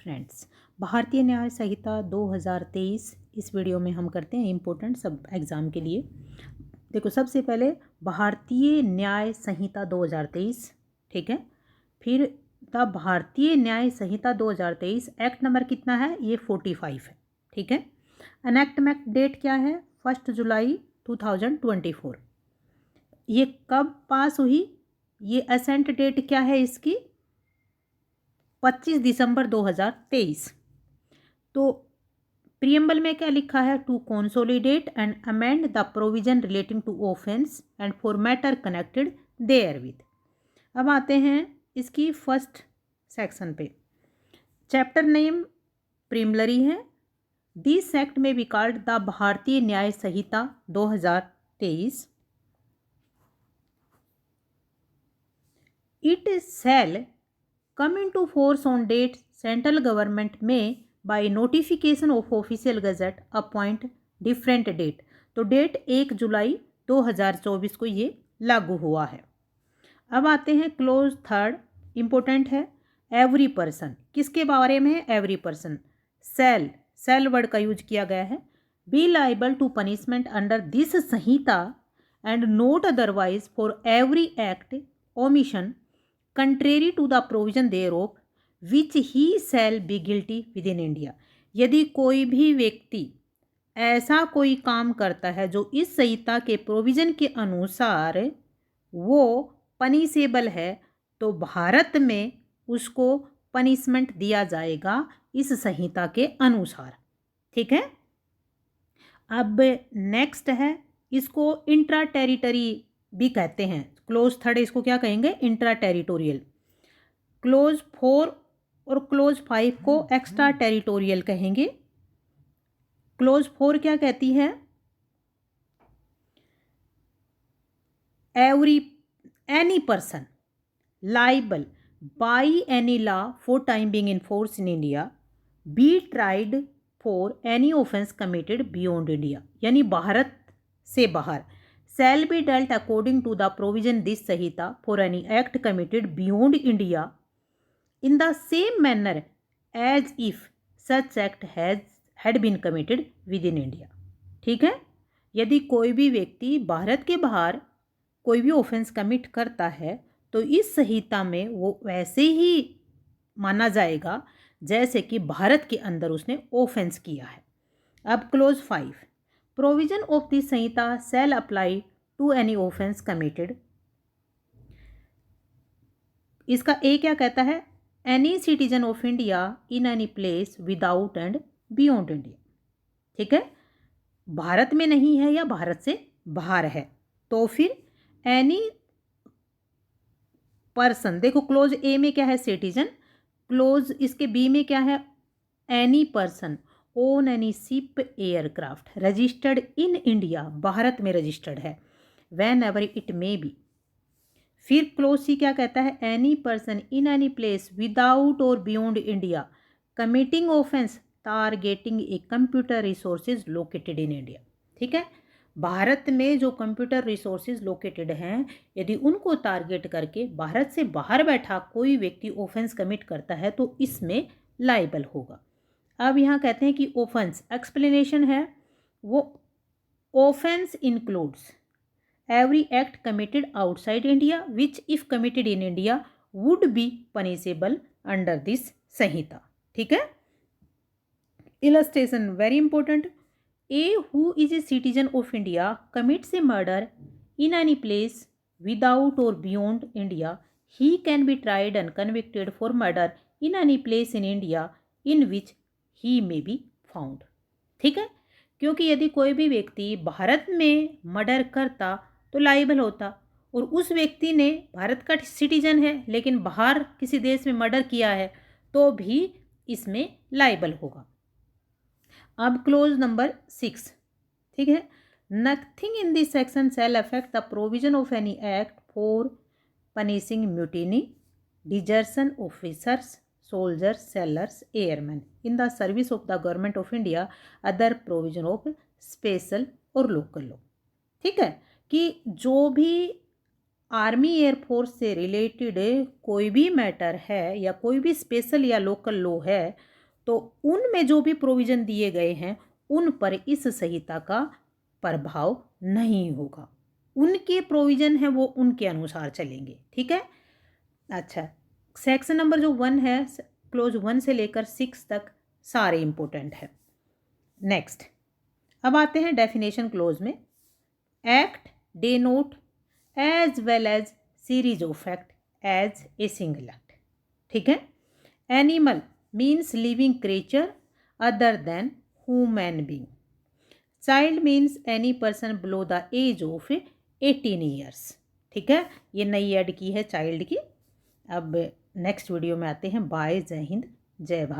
Friends, भारतीय न्याय संहिता 2023 इस video में हम करते हैं इम्पोर्टेंट सब एग्ज़ाम के लिए। देखो, सबसे पहले भारतीय न्याय संहिता 2023, ठीक है। फिर the Bharatiya Nyaya Sanhita 2023 act number कितना है? ये 45 है, ठीक है। एनेक्टमेंट डेट क्या है? 1 जुलाई 2024। ये कब पास हुई? ये असेंट डेट क्या है इसकी? 25 दिसंबर 2023। तो प्रियम्बल में क्या लिखा है? To consolidate and amend the provision relating to offence and for matter connected therewith. अब आते हैं इसकी फर्स्ट सेक्शन पे। चैप्टर नेम प्रिमलरी है। This act may be called the Bharatiya Nyaya Sanhita 2023। It shall come into force on date central government may by notification of official gazette appoint different date। तो date 1 जुलाई 2024 को ये लागू हुआ है। अब आते हैं क्लोज थर्ड, इंपॉर्टेंट है। एवरी पर्सन किसके बारे में है? Every person. सेल वर्ड का यूज किया गया है। Be liable to punishment under this Sanhita and not otherwise for every act omission contrary to the provision thereof which he shall be guilty within India. यदि कोई भी व्यक्ति ऐसा कोई काम करता है जो इस संहिता के प्रोविजन के अनुसार वो पनिशेबल है, तो भारत में उसको पनिशमेंट दिया जाएगा इस संहिता के अनुसार, ठीक है। अब नेक्स्ट है, इसको इंट्रा टेरिटरी भी कहते हैं। क्लोज थर्ड इसको क्या कहेंगे? Intra territorial. क्लोज 4 और क्लोज 5 को एक्स्ट्रा टेरिटोरियल कहेंगे। क्लोज 4 क्या कहती है? Any person liable by any law for time being in force in India B tried for any offence committed beyond India, यानी भारत से बाहर, shall be dealt according to the provision this Sahita for any act committed beyond India in the same manner as if such act had been committed within India। ठीक है। यदि कोई भी व्यक्ति भारत के बाहर कोई भी ऑफेंस कमिट करता है तो इस संहिता में वो वैसे ही माना जाएगा जैसे कि भारत के अंदर उसने ऑफेंस किया है। अब clause 5, provision of this Sanhita shall apply to any offence committed. इसका ए क्या कहता है? Any citizen of India in any place without and beyond India, ठीक है। भारत में नहीं है या भारत से बाहर है, तो फिर एनी पर्सन। देखो, क्लोज ए में क्या है? सिटीजन। क्लोज इसके बी में क्या है? Any person on any ship aircraft registered in India, Bharat में रजिस्टर्ड है, whenever it may be. फिर क्लोज सी क्या कहता है? Any person in any place without और beyond India committing offence targeting a computer resources located in India, ठीक है। भारत में जो कंप्यूटर रिसोर्सेज लोकेटेड हैं, यदि उनको टारगेट करके भारत से बाहर बैठा कोई व्यक्ति ऑफेंस कमिट करता है तो इसमें लाइबल होगा। अब यहाँ कहते हैं कि ऑफेंस एक्सप्लेनेशन है वो, offence includes every act committed outside India which if committed in India would be punishable under this Sanhita, ठीक है। Illustration very important. A who is a citizen of India commits a murder in any place without और beyond India he can be tried and convicted for murder in any place in India in which he may be found, ठीक है। क्योंकि यदि कोई भी व्यक्ति भारत में murder करता तो लाइबल होता, और उस व्यक्ति ने भारत का सिटीजन है लेकिन बाहर किसी देश में मर्डर किया है तो भी इसमें लाइबल होगा। अब क्लोज नंबर 6, ठीक है। Nothing in this section shall affect the provision of any act for punishing mutiny desertion officers soldiers, sailors, airmen in the service of the government of India, other provision of special और local law, ठीक है। कि जो भी army air force से related कोई भी matter है या कोई भी स्पेशल या लोकल लॉ है तो उनमें जो भी प्रोविज़न दिए गए हैं उन पर इस संहिता का प्रभाव नहीं होगा। उनके प्रोविज़न है वो उनके अनुसार चलेंगे। ठीक है। अच्छा, सेक्शन नंबर जो 1 है, क्लोज 1 से लेकर 6 तक सारे इंपॉर्टेंट है। नेक्स्ट, अब आते हैं डेफिनेशन क्लोज में। Act denote as well as series of act as a single act. ठीक है। Animal means living creature other than human being. Child means any person below the age of 18 years. ठीक है, ये नई add की है child की। अब नेक्स्ट वीडियो में आते हैं। बाय, जय हिंद, जय भारत।